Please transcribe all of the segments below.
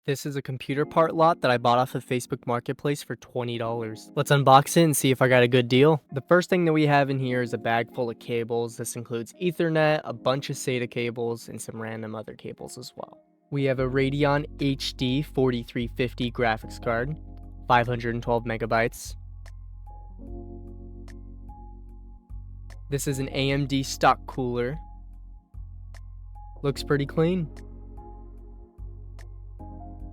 This is a computer part lot that I bought off of Facebook Marketplace for $20. Let's unbox it and see if I got a good deal. The first thing that we have in here is a bag full of cables. This includes Ethernet, a bunch of SATA cables, and some random other cables as well. We have a Radeon HD 4350 graphics card, 512 megabytes. This is an AMD stock cooler. Looks pretty clean.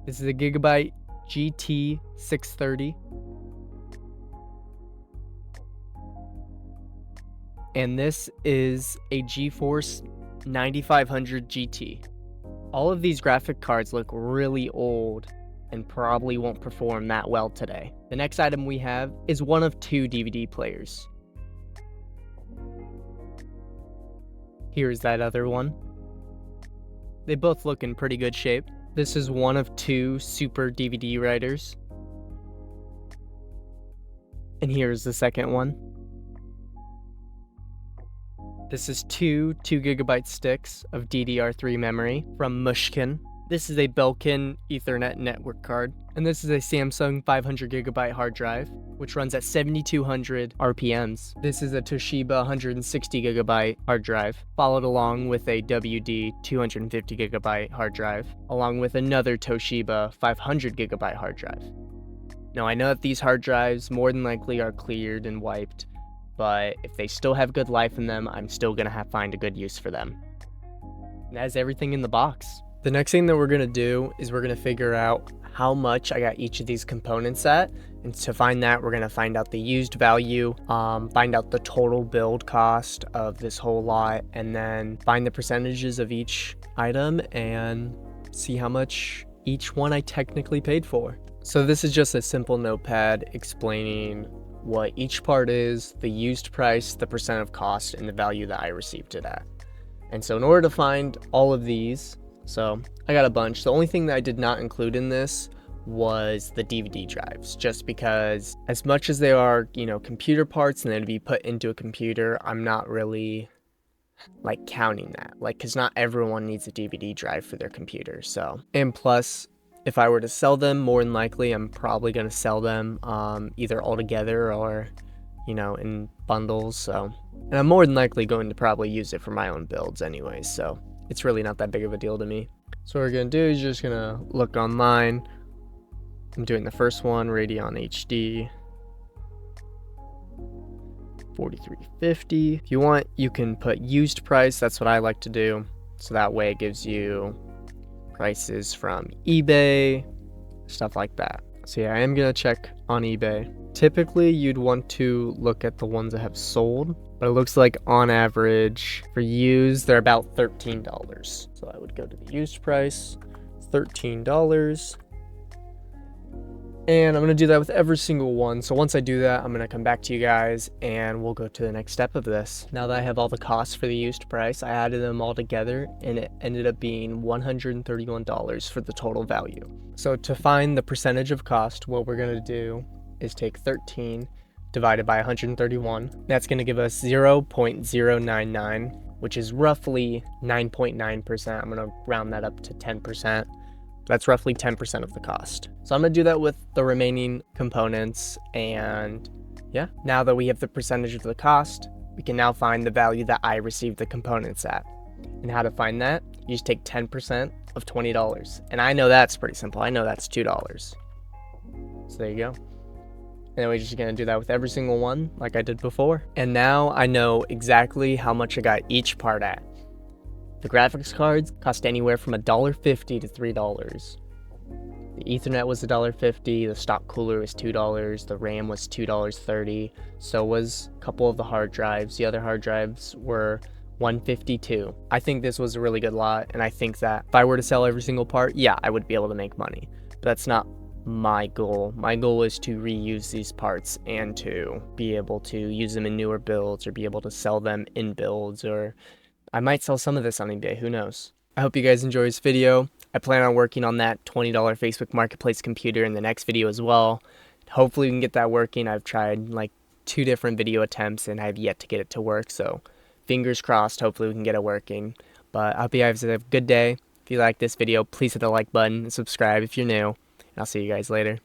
This is a Gigabyte GT 630. And this is a GeForce 9500 GT. All of these graphic cards look really old and probably won't perform that well today. The next item we have is one of two DVD players. Here's that other one. They both look in pretty good shape. This is one of two super DVD writers. And here's the second one. This is two 2 gigabyte sticks of DDR3 memory from Mushkin. This is a Belkin Ethernet network card. And this is a Samsung 500 gigabyte hard drive, which runs at 7200 RPMs. This is a Toshiba 160 gigabyte hard drive, followed along with a WD 250 gigabyte hard drive, along with another Toshiba 500 gigabyte hard drive. Now I know that these hard drives more than likely are cleared and wiped, but if they still have good life in them, I'm still gonna have to find a good use for them. And that is everything in the box. The next thing that we're gonna do is we're gonna figure out how much I got each of these components at. And to find that, we're gonna find out the used value, find out the total build cost of this whole lot, and then find the percentages of each item and see how much each one I technically paid for. So this is just a simple notepad explaining what each part is, the used price, the percent of cost, and the value that I received it at. And so in order to find all of these, so I got a bunch. The only thing that I did not include in this was the DVD drives, just because as much as they are, computer parts and they'd be put into a computer, I'm not really like counting that, because not everyone needs a DVD drive for their computer. So, and plus, if I were to sell them, more than likely, I'm probably going to sell them either all together or, in bundles. So, and I'm more than likely going to probably use it for my own builds anyways. So it's really not that big of a deal to me. So what we're going to do is just going to look online. I'm doing the first one, Radeon HD 4350. If you want, you can put used price. That's what I like to do. So that way it gives you prices from eBay, stuff like that. So yeah, I am going to check on eBay. Typically, you'd want to look at the ones that have sold, but it looks like on average for used, they're about $13. So I would go to the used price, $13. And I'm going to do that with every single one. So once I do that, I'm going to come back to you guys and we'll go to the next step of this. Now that I have all the costs for the used price, I added them all together and it ended up being $131 for the total value. So to find the percentage of cost, what we're going to do is take 13 divided by 131. That's going to give us 0.099, which is roughly 9.9%. I'm going to round that up to 10%. That's roughly 10% of the cost. So I'm gonna do that with the remaining components, and yeah, now that we have the percentage of the cost, we can now find the value that I received the components at. And how to find that? You just take 10% of $20. And I know that's pretty simple. I know that's $2. So there you go. And then we're just gonna do that with every single one like I did before. And now I know exactly how much I got each part at. The graphics cards cost anywhere from $1.50 to $3. The Ethernet was $1.50, the stock cooler was $2, the RAM was $2.30, so was a couple of the hard drives. The other hard drives were $1.52. I think this was a really good lot, and I think that if I were to sell every single part, yeah, I would be able to make money. But that's not my goal. My goal is to reuse these parts and to be able to use them in newer builds or be able to sell them in builds, or I might sell some of this on eBay, who knows. I hope you guys enjoy this video. I plan on working on that $20 Facebook Marketplace computer in the next video as well. Hopefully we can get that working. I've tried like 2 different video attempts and I've yet to get it to work, so fingers crossed, hopefully we can get it working. But I hope you guys have a good day. If you like this video, please hit the like button and subscribe if you're new. And I'll see you guys later.